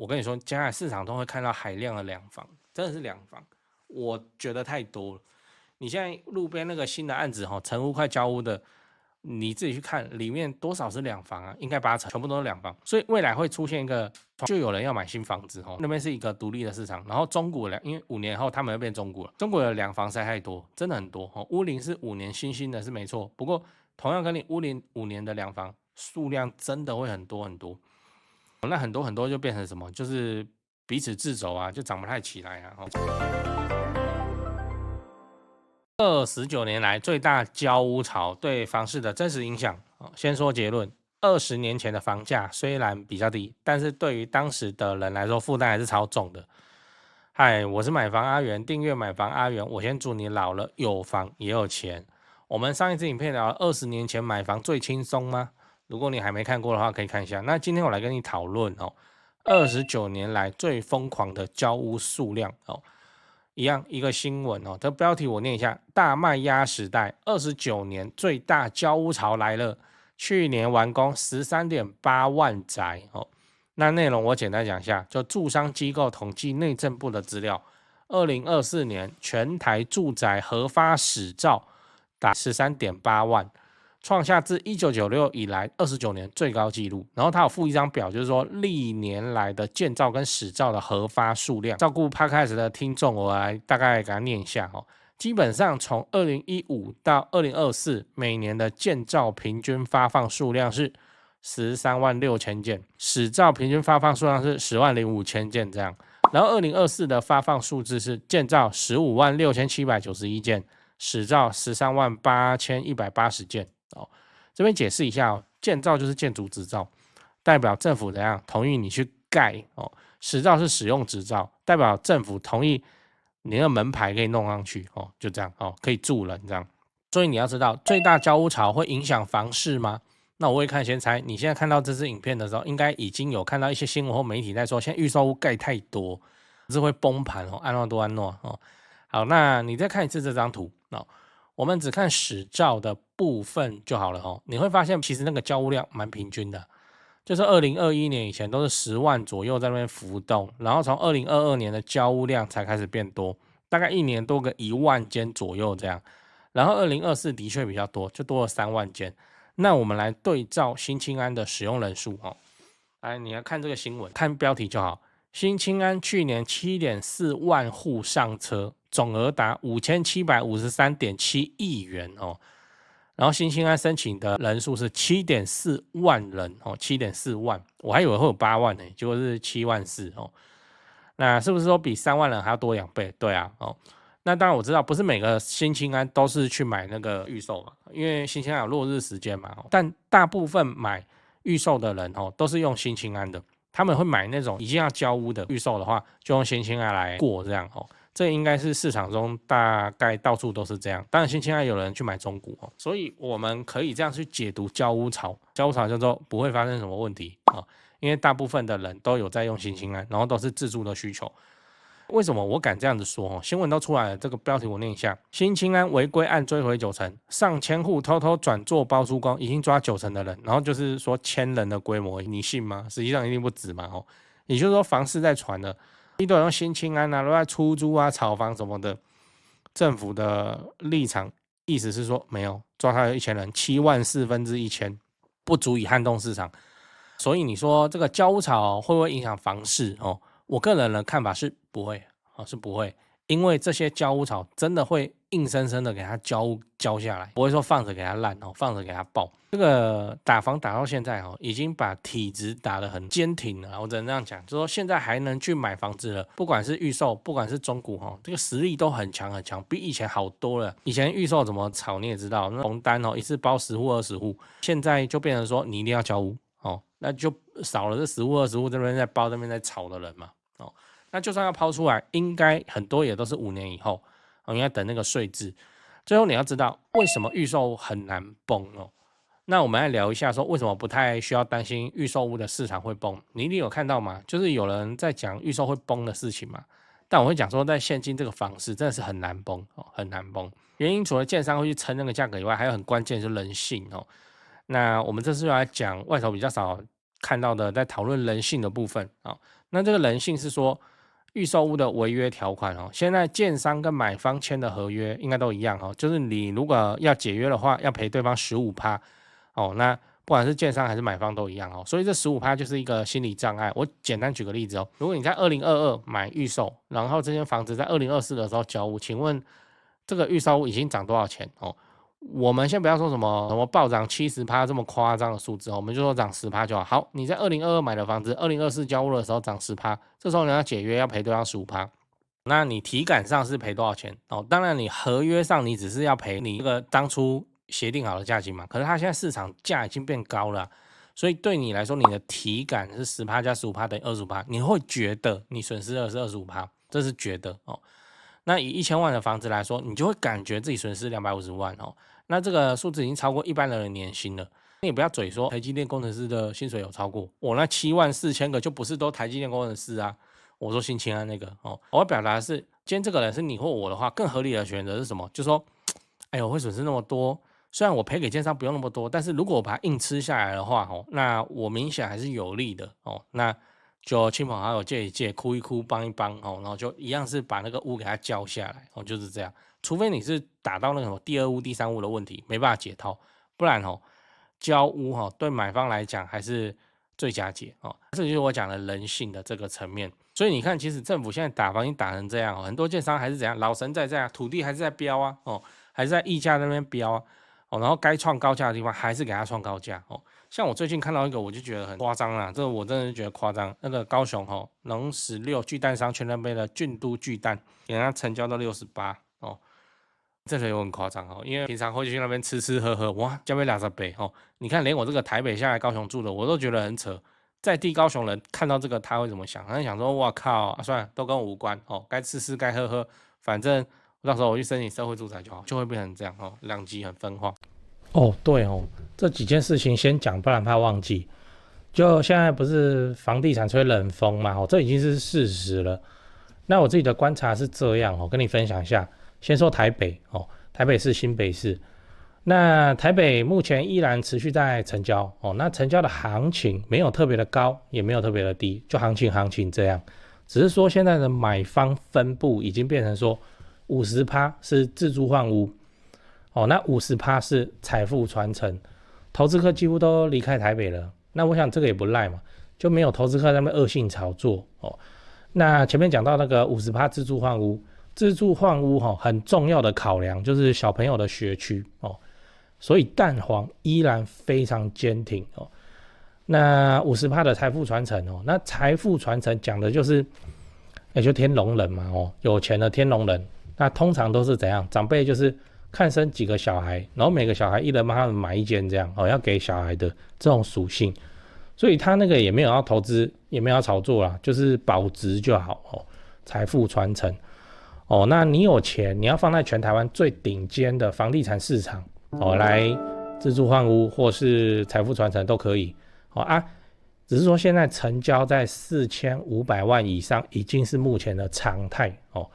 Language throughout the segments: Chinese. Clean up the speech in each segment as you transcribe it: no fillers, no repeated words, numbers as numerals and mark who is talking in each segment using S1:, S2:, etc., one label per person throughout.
S1: 我跟你说，将来市场中会看到海量的两房，真的是两房，我觉得太多了。你现在路边那个新的案子成屋快交屋的，你自己去看里面多少是两房啊？应该80%全部都是两房，所以未来会出现一个，就有人要买新房子那边是一个独立的市场，然后中古的，因为5年后他们要变中古了，中古的两房实在太多，真的很多屋龄是5年新兴的是没错，不过同样跟你屋龄5年的两房数量真的会很多很多，那很多很多就变成什么？就是彼此自走啊，就涨不太起来啊。19年来最大交屋潮对房市的真实影响，先说结论：20年前的房价虽然比较低，但是对于当时的人来说，负担还是超重的。嗨，我是买房阿元，订阅买房阿元，我先祝你老了有房也有钱。我们上一支影片聊20年前买房最轻松吗？如果你还没看过的话，可以看一下。那今天我来跟你讨论29年来最疯狂的交屋数量一样一个新闻这标题我念一下：大卖压时代，29年最大交屋潮来了。去年完工13.8万宅那内容我简单讲一下，就住商机构统计内政部的资料，2024年全台住宅核发使照达13.8万。创下自1996以来29年最高纪录。然后他有附一张表，就是说历年来的建造跟使照的核发数量。照顾 Podcast 的听众，我来大概给他念一下基本上从2015到2024，每年的建造平均发放数量是13万6千件，使照平均发放数量是10万05千件这样。然后2024的发放数字是建造15万6791件，使照13万8180件。这边解释一下建造就是建筑执照，代表政府怎样同意你去盖使照是使用执照，代表政府同意你的门牌可以弄上去就这样可以住人这样。所以你要知道，最大交屋潮会影响房市吗？那我会看先猜，你现在看到这支影片的时候，应该已经有看到一些新闻或媒体在说，现在预售屋盖太多，是会崩盘安诺多安诺好，那你再看一次这张图我们只看使照的部分就好了你会发现其实那个交屋量蛮平均的，就是2021年以前都是10万左右在那边浮动，然后从2022年的交屋量才开始变多，大概一年多个1万间左右这样，然后2024的确比较多，就多了3万间。那我们来对照新青安的使用人数来你来看这个新闻，看标题就好。新青安去年7.4万户上车，总额达5753.7亿元然后新青安申请的人数是7.4万人7.4万，我还以为会有8万呢，结果是7万4那是不是说比3万人还要多2倍？对啊那当然我知道不是每个新青安都是去买那个预售嘛，因为新青安有落日时间嘛但大部分买预售的人都是用新青安的。他们会买那种已经要交屋的预售的话，就用新青安来过这样这应该是市场中大概到处都是这样。当然新青安有人去买中古所以我们可以这样去解读交屋潮。交屋潮叫做不会发生什么问题因为大部分的人都有在用新青安，然后都是自住的需求。为什么我敢这样子说新闻都出来了，这个标题我念一下：新青安违规案追回90%，上千户偷偷转做包租公，已经抓90%的人。然后就是说1000人的规模，你信吗？实际上一定不止嘛也就是说房市在传了，一堆人用新青安都在出租炒房什么的。政府的立场意思是说没有，抓他有1000人，7万1000%，不足以撼动市场。所以你说这个交屋潮会不会影响房市我个人的看法是不会是不会，因为这些交屋潮真的会硬生生的给它交下来，不会说放着给它烂放着给它爆。这个打房打到现在已经把体质打得很坚挺了，我只能这样讲，就是说现在还能去买房子了，不管是预售，不管是中古这个实力都很强很强，比以前好多了。以前预售怎么炒你也知道，那红单一次包10户20户，现在就变成说你一定要交屋那就少了这10户20户这边在包这边在炒的人嘛那就算要抛出来，应该很多也都是5年以后应该等那个税制。最后你要知道为什么预售很难崩那我们来聊一下说为什么不太需要担心预售屋的市场会崩。你一定有看到吗？就是有人在讲预售会崩的事情嘛，但我会讲说在现今这个房市真的是很难崩很难崩。原因除了建商会去撑那个价格以外，还有很关键就是人性那我们这次来讲外头比较少看到的，在讨论人性的部分那这个人性是说，预售屋的违约条款哦，现在建商跟买方签的合约应该都一样哦，就是你如果要解约的话，要赔对方15%哦，那不管是建商还是买方都一样哦，所以这15%就是一个心理障碍。我简单举个例子哦，如果你在2022买预售，然后这间房子在2024的时候交屋，请问这个预售屋已经涨多少钱哦？我们先不要说什么暴涨70%这么夸张的数字哦，我们就说涨10%就好。好，你在2022买的房子，2024交屋的时候涨10%，这时候你要解约要赔对方15%。那你体感上是赔多少钱哦？当然，你合约上你只是要赔你这个当初协定好的价金嘛。可是它现在市场价已经变高了，所以对你来说，你的体感是10%加15%等于25%，你会觉得你损失的是25%，这是觉得哦。那以1000万的房子来说，你就会感觉自己损失250万哦。那这个数字已经超过一般人的年薪了。你也不要嘴说台积电工程师的薪水有超过我那74000个，就不是都台积电工程师啊。我说新青安那个哦，我要表达的是，今天这个人是你或我的话，更合理的选择是什么？就说，哎呦，我会损失那么多，虽然我赔给建商不用那么多，但是如果我把它硬吃下来的话，哦，那我明显还是有利的哦。那就亲朋好友借一借，哭一哭，帮一帮哦，然后就一样是把那个屋给它交下来哦，就是这样。除非你是打到那个什么第二屋、第三屋的问题，没办法解套，不然哦，交屋哦，对买方来讲还是最佳解哦。这就是我讲的人性的这个层面。所以你看，其实政府现在打房已经打成这样哦，很多建商还是怎样，老神在啊，土地还是在标啊，哦，还是在溢价那边标啊，哦，然后该创高价的地方还是给它创高价哦。像我最近看到一个，我就觉得很夸张啦，这个我真的是觉得夸张。那个高雄哦，农16巨蛋商全能杯的郡都巨蛋，给人家成交到68哦，这个有很夸张哦，因为平常会去那边吃吃喝喝，哇，加倍20倍哦。你看，连我这个台北下来高雄住的，我都觉得很扯。在地高雄人看到这个，他会怎么想？他会想说：“哇靠，算了，都跟我无关哦，该吃吃，该喝喝，反正到时候我去申请社会住宅就好。”就会变成这样哦，两极很分化。哦，对哦，这几件事情先讲，不然怕忘记。就现在不是房地产吹冷风嘛？哦，这已经是事实了。那我自己的观察是这样哦，跟你分享一下。先说台北哦，台北市、新北市。那台北目前依然持续在成交哦，那成交的行情没有特别的高，也没有特别的低，就行情这样。只是说现在的买方分布已经变成说50%是自住换屋哦，那50%是财富传承，投资客几乎都离开台北了。那我想这个也不赖嘛，就没有投资客在那边恶性炒作哦。那前面讲到那个50%自住换屋，自住换屋很重要的考量就是小朋友的学区哦。所以蛋黄依然非常坚挺哦。那50%的财富传承哦，那财富传承讲的就是，也就天龙人嘛哦，有钱的天龙人。那通常都是怎样？长辈就是看生几个小孩，然后每个小孩一人帮他们买一间这样哦，要给小孩的这种属性。所以他那个也没有要投资，也没有要炒作啦，就是保值就好哦。财富传承哦，那你有钱，你要放在全台湾最顶尖的房地产市场。哦，来自住换屋或是财富传承都可以，哦啊，只是说现在成交在4500万以上已经是目前的常态哦。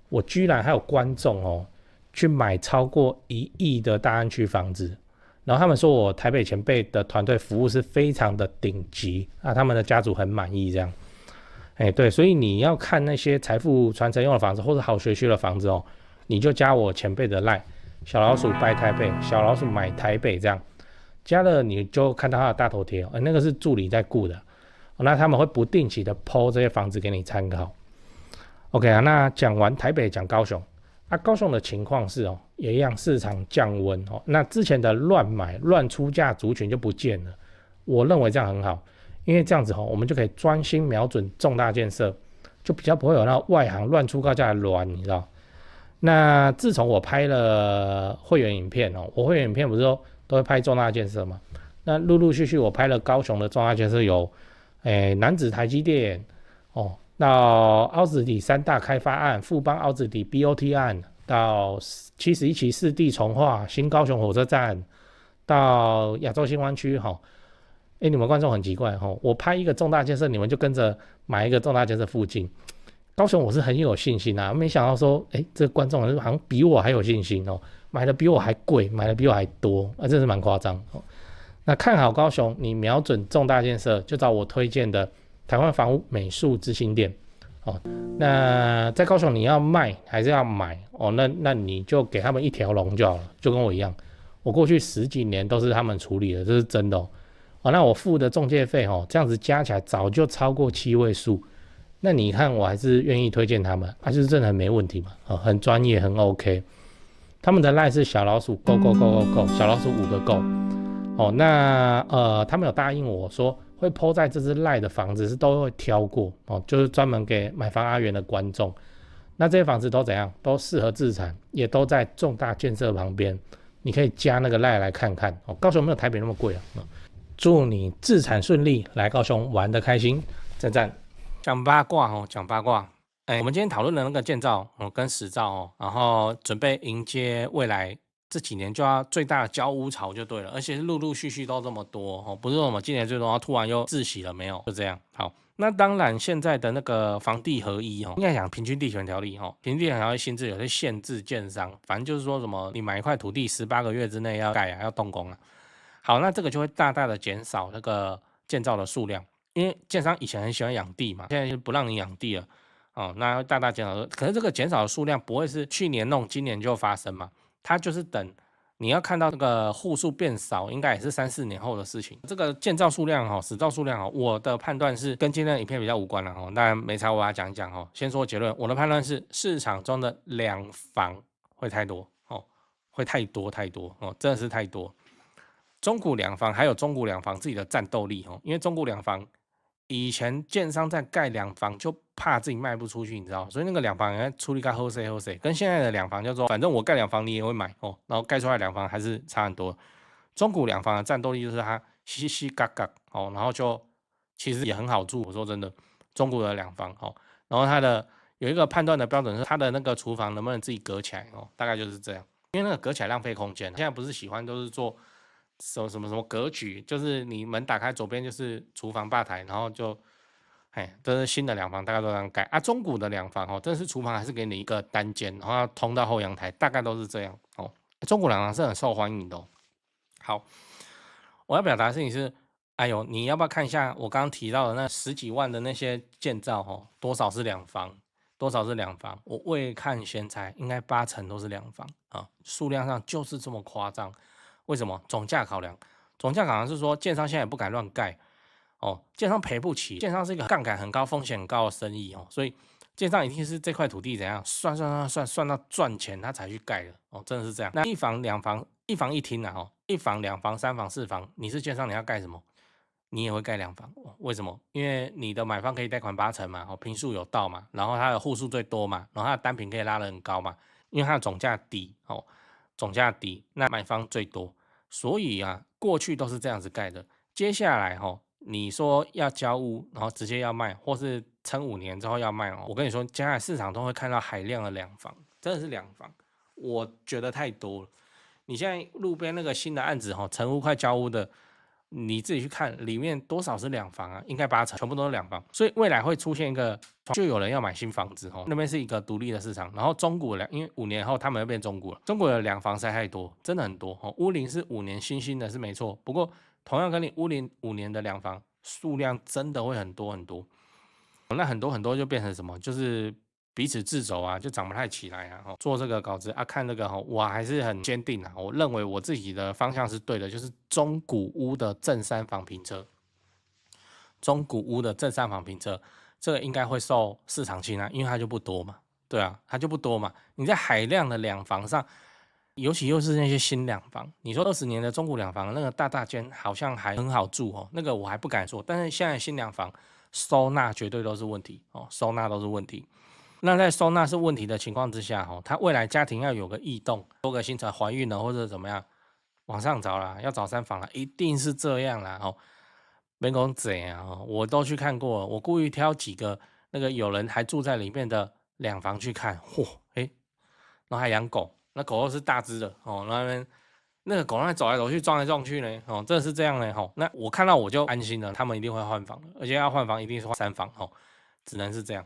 S1: 我居然还有观众哦去买超过1亿的大安区房子，然后他们说我台北前辈的团队服务是非常的顶级啊，他们的家族很满意这样。哎，对，所以你要看那些财富传承用的房子或者好学区的房子哦，你就加我前辈的 LINE。小老鼠拜台北，小老鼠买台北，这样加了你就看到他的大头贴，那个是助理在顾的，那他们会不定期的 po 这些房子给你参考。OK 啊，那讲完台北，讲高雄，高雄的情况是哦，也一样市场降温哦，那之前的乱买乱出价族群就不见了，我认为这样很好，因为这样子我们就可以专心瞄准重大建设，就比较不会有那外行乱出高价的乱，你知道。那自从我拍了会员影片哦，我会员影片不是说都会拍重大建设嘛？那陆陆续续我拍了高雄的重大建设有，楠梓台积电哦，到凹子底3大开发案、富邦凹子底 BOT 案，到71期4地重划、新高雄火车站，到亚洲新湾区哈。你们观众很奇怪哈，我拍一个重大建设，你们就跟着买一个重大建设附近。高雄我是很有信心啊，没想到说，这个观众好像比我还有信心哦，买的比我还贵，买的比我还多，真是蛮夸张哦。那看好高雄，你瞄准重大建设，就找我推荐的台湾房屋美术之星店。哦，那在高雄你要卖还是要买？哦，那你就给他们一条龙就好了，就跟我一样。我过去10几年都是他们处理的，这是真的哦。哦，那我付的中介费哦，这样子加起来早就超过7位数。那你看我还是愿意推荐他们，就是真的很没问题嘛，很专业，很 OK。他们的 LINE 是小老鼠 go go go go go， 小老鼠5个 go。哦，那他们有答应我说会 po 在这支 LINE 的房子是都会挑过哦，就是专门给买房阿元的观众。那这些房子都怎样？都适合自产，也都在重大建设旁边。你可以加那个 LINE 来看看哦。高雄没有台北那么贵啊。祝你自产顺利，来高雄玩得开心，赞赞。讲八卦哦，讲八卦。我们今天讨论的那个建造跟实造哦，然后准备迎接未来这几年就要最大的交屋潮就对了，而且是陆陆续续都这么多哦，不是说我们今年最多，突然又窒息了没有？就这样。好，那当然现在的那个房地合一哦，应该讲平均地权条例哦，平均地权条例新制有些限制建商，反正就是说什么你买一块土地18个月之内要盖啊，要动工啊。好，那这个就会大大的减少那个建造的数量。因为建商以前很喜欢养地嘛，现在就不让你养地了，哦，那大大减少。可是这个减少的数量不会是去年弄，今年就发生嘛？它就是等你要看到这个户数变少，应该也是3、4年后的事情。这个建造数量实造数量我的判断是跟今天的影片比较无关了当然没差，我要讲一讲先说结论，我的判断是市场中的两房会太多会太多真的是太多。中古两房还有中古两房自己的战斗力因为中古两房。以前建商在盖两房就怕自己卖不出去，你知道，所以那个两房人家处理盖后谁，跟现在的两房叫做，反正我盖两房你也会买然后盖出来两房还是差很多。中古两房的战斗力就是它稀稀嘎嘎然后就其实也很好住。我说真的，中古的两房然后它的有一个判断的标准是它的那个厨房能不能自己隔起来大概就是这样，因为那个隔起来浪费空间。现在不是喜欢都是做。什么格局，就是你门打开左边就是厨房吧台，然后就，这是新的两房，大概都这样盖啊。中古的两房真的是厨房还是给你一个单间，然后要通到后阳台，大概都是这样中古两房是很受欢迎的好，我要表达的事情是，哎呦，你要不要看一下我刚刚提到的那10几万的那些建造多少是两房，多少是两房？我未看先猜，应该80%都是两房数量上就是这么夸张。为什么？总价考量，总价考量是说，建商现在也不敢乱盖建商赔不起，建商是一个杠杆很高、风险很高的生意所以建商一定是这块土地怎样算到赚钱，他才去盖的真的是这样。那一房两房、一房一厅一房两房、3房4房，你是建商你要盖什么？你也会盖两房，为什么？因为你的买方可以贷款80%嘛，坪数有到嘛，然后它的户数最多嘛，然后它的单品可以拉得很高嘛，因为它的总价低总价低，那买方最多。所以过去都是这样子盖的。接下来你说要交屋，然后直接要卖，或是撑5年之后要卖我跟你说，接下来市场都会看到海量的两房，真的是两房，我觉得太多了。你现在路边那个新的案子成屋快交屋的，你自己去看，里面多少是两房应该80%全部都是两房。所以未来会出现一个，就有人要买新房子那边是一个独立的市场。然后中古因为5年后他们要变中古了，中古的两房实在太多，真的很多屋龄是5年新的是没错，不过同样跟你屋龄5年的两房数量真的会很多很多。那很多就变成什么？就是彼此自走就涨不太起来做这个稿子看这个我还是很坚定我认为我自己的方向是对的，就是中古屋的正3房平车，中古屋的正3房平车，这个应该会受市场青睐，因为它就不多嘛，对啊，它就不多嘛。你在海量的两房上，尤其又是那些新两房，你说20年的中古两房那个大间好像还很好住那个我还不敢说，但是现在新两房收纳绝对都是问题收纳都是问题。那在收纳是问题的情况之下他未来家庭要有个异动，多个新层怀孕了或者怎么样，往上找啦，要找3房啦，一定是这样啦没讲怎样我都去看过了，我故意挑几个那个有人还住在里面的两房去看，然后还养狗，那狗又是大只的那个狗在走来走去撞来撞去呢真的是这样呢那我看到我就安心了，他们一定会换房，而且要换房一定是换3房只能是这样。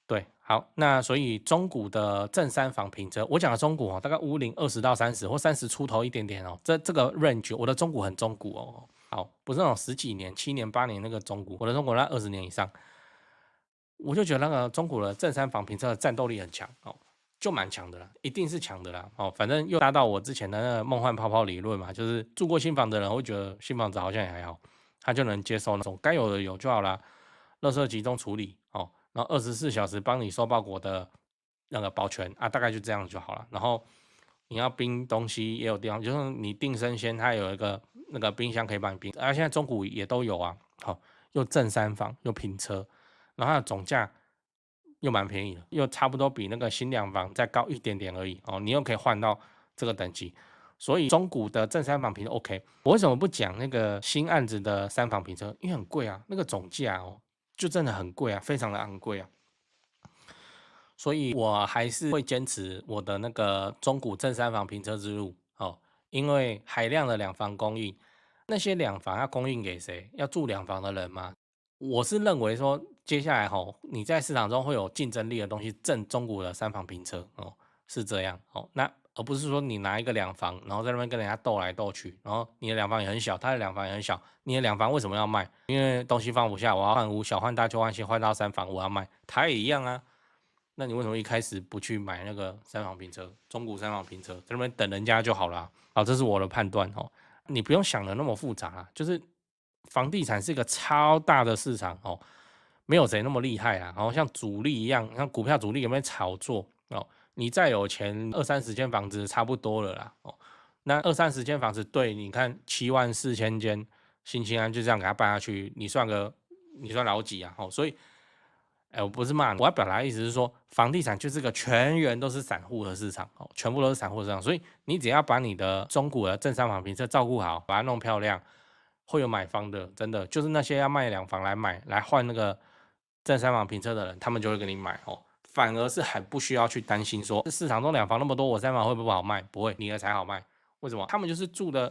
S1: 对，好，那所以中古的正3房平车，我讲的中古大概屋龄20到30或30出头一点点这个 range， 我的中古很中古好，不是那种10几年、7年、8年那个中古，我的中古那20年以上，我就觉得那个中古的正三房评测的战斗力很强哦，就蛮强的啦，一定是强的啦哦。反正又达到我之前的那个梦幻泡泡理论嘛，就是住过新房的人会觉得新房子好像也还好，他就能接受那种该有的有就好啦，垃圾集中处理哦，然后24小时帮你收包裹的那个保全啊，大概就这样就好了。然后你要冰东西也有地方，就是你订生鲜，它有一个那个冰箱可以帮你冰，啊，现在中古也都有啊，好，又正三房又平车。然后它的总价又蛮便宜的，又差不多比那个新两房再高一点点而已哦，你又可以换到这个等级，所以中古的正三房平车 OK。我为什么不讲那个新案子的三房平车？因为很贵啊，那个总价哦，就真的很贵啊，非常的昂贵啊。所以我还是会坚持我的那个中古正三房平车之路哦，因为海量的两房供应，那些两房要供应给谁？要住两房的人吗？我是认为说，接下来你在市场中会有竞争力的东西，正中古的三房平车哦，是这样哦。那而不是说你拿一个两房，然后在那边跟人家斗来斗去，然后你的两房也很小，他的两房也很小，你的两房为什么要卖？因为东西放不下，我要换屋，小换大，就换新，换到三房我要卖，他也一样啊。那你为什么一开始不去买那个三房平车，中古三房平车，在那边等人家就好了？好，这是我的判断哦。你不用想的那么复杂啦，就是房地产是一个超大的市场哦，没有谁那么厉害啦。然后像主力一样，像股票主力有没有炒作哦？你再有钱，20-30间房子差不多了啦哦。那20-30间房子，对，你看74000间，新青安就这样给它办下去，你算老几啊？哦，所以。我不是骂你，我要表达的意思是说，房地产就是个全员都是散户的市场哦，全部都是散户市场，所以你只要把你的中古的正三房平车照顾好，把它弄漂亮，会有买方的，真的就是那些要卖两房来换那个正三房平车的人，他们就会给你买哦，反而是很不需要去担心说市场中两房那么多，我三房会不会不好卖？不会，你的才好卖，为什么？他们就是住的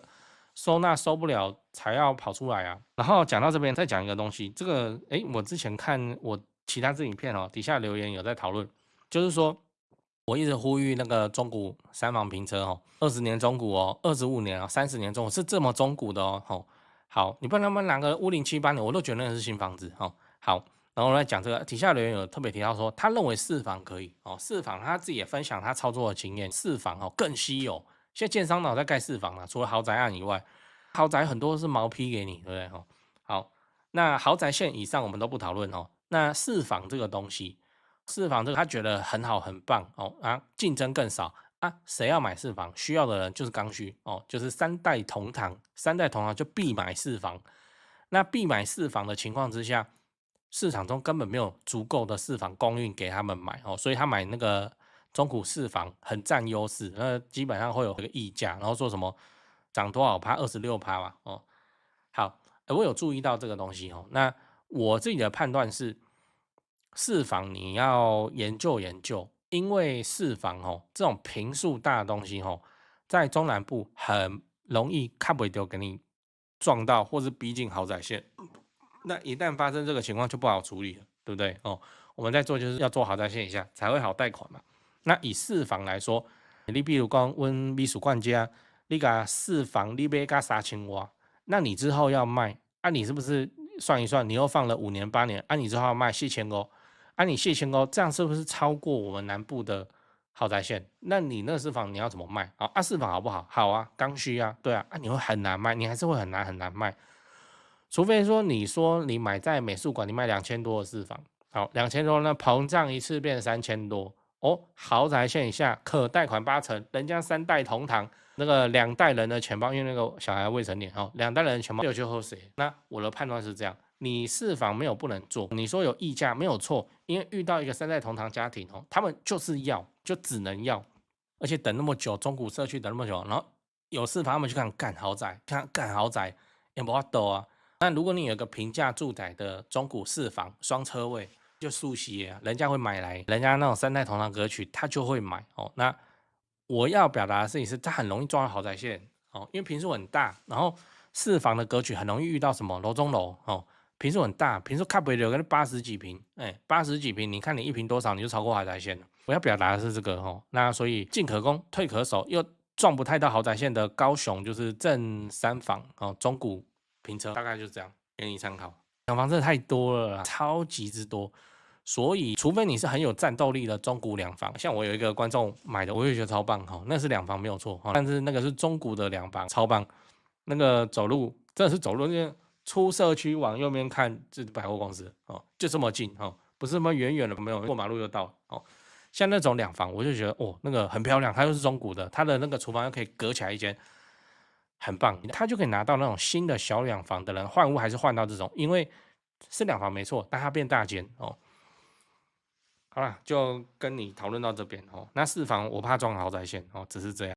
S1: 收纳收不了才要跑出来啊。然后讲到这边，再讲一个东西，这个我之前看我。其他支影片哦，底下留言有在讨论，就是说我一直呼吁那个中古三房平车哦，20年中古哦，25年哦，30年中古是这么中古的哦，好，你不然他们拿个5078年，我都觉得那是新房子哦。好，然后来讲这个，底下留言有特别提到说，他认为四房可以哦，四房他自己也分享他操作的经验，四房哦更稀有。现在建商脑在盖四房了，除了豪宅案以外，豪宅很多是毛坯给你，对不对？哦，好，那豪宅线以上我们都不讨论哦。那四房这个东西，四房这个他觉得很好很棒哦啊，竞争更少啊，谁要买四房？需要的人就是刚需哦，就是三代同堂，三代同堂就必买四房。那必买四房的情况之下，市场中根本没有足够的四房供应给他们买哦，所以他买那个中古四房很占优势，那基本上会有一个溢价，然后说什么涨多少趴，26%嘛哦。好，我有注意到这个东西哦，那。我自己的判断是，四房你要研究研究，因为四房这种坪数大的东西在中南部很容易看不丢给你撞到，或是逼近豪宅线。那一旦发生这个情况就不好处理了，对不对哦？我们在做就是要做豪宅线以下才会好贷款嘛。那以四房来说，你比如讲问美术馆家，你把四房你买个3000万，那你之后要卖啊，你是不是？算一算，你又放了5年8年，你之后要卖4000你4000这样是不是超过我们南部的豪宅线？那你那四房你要怎么卖？四房好不好？好啊，刚需啊，对啊，你会很难卖，你还是会很难卖，除非说你买在美术馆，你卖2000多的四房，好，2000多那膨胀一次变3000多哦，豪宅线以下可贷款80%，人家三代同堂。那个2代人的钱包，因为那个小孩未成年2代人的钱包有就喝谁？那我的判断是这样，你四房没有不能做，你说有溢价没有错，因为遇到一个三代同堂家庭他们就是就只能要，而且等那么久，中古社区等那么久，然后有四房他们去看干豪宅，干豪宅也不法抖啊。那如果你有个平价住宅的中古四房双车位，就速吸啊，人家会买来，人家那种三代同堂格局，他就会买那。我要表达的事情是，它很容易撞到豪宅线因为坪数很大，然后四房的格局很容易遇到什么楼中楼坪数很大，坪数看不了，跟80几坪，80几坪，你看你一坪多少，你就超过豪宅线了。我要表达的是这个那所以进可攻，退可守，又撞不太到豪宅线的高雄就是正三房中古评测大概就这样，给你参考。两房真的太多了啦，超级之多。所以，除非你是很有战斗力的中古两房，像我有一个观众买的，我也觉得超棒哈，那是两房没有错哈，但是那个是中古的两房，超棒，那个走路真的是走路，因为出社区往右边看是百货公司哦，就这么近哦，不是什么远远的，没有过马路就到哦。像那种两房，我就觉得哦，那个很漂亮，它又是中古的，它的那个厨房又可以隔起来一间，很棒，他就可以拿到那种新的小两房的人换屋，还是换到这种，因为是两房没错，但它变大间哦。好了，就跟你讨论到这边哦。那四房我怕装豪宅线哦，只是这样。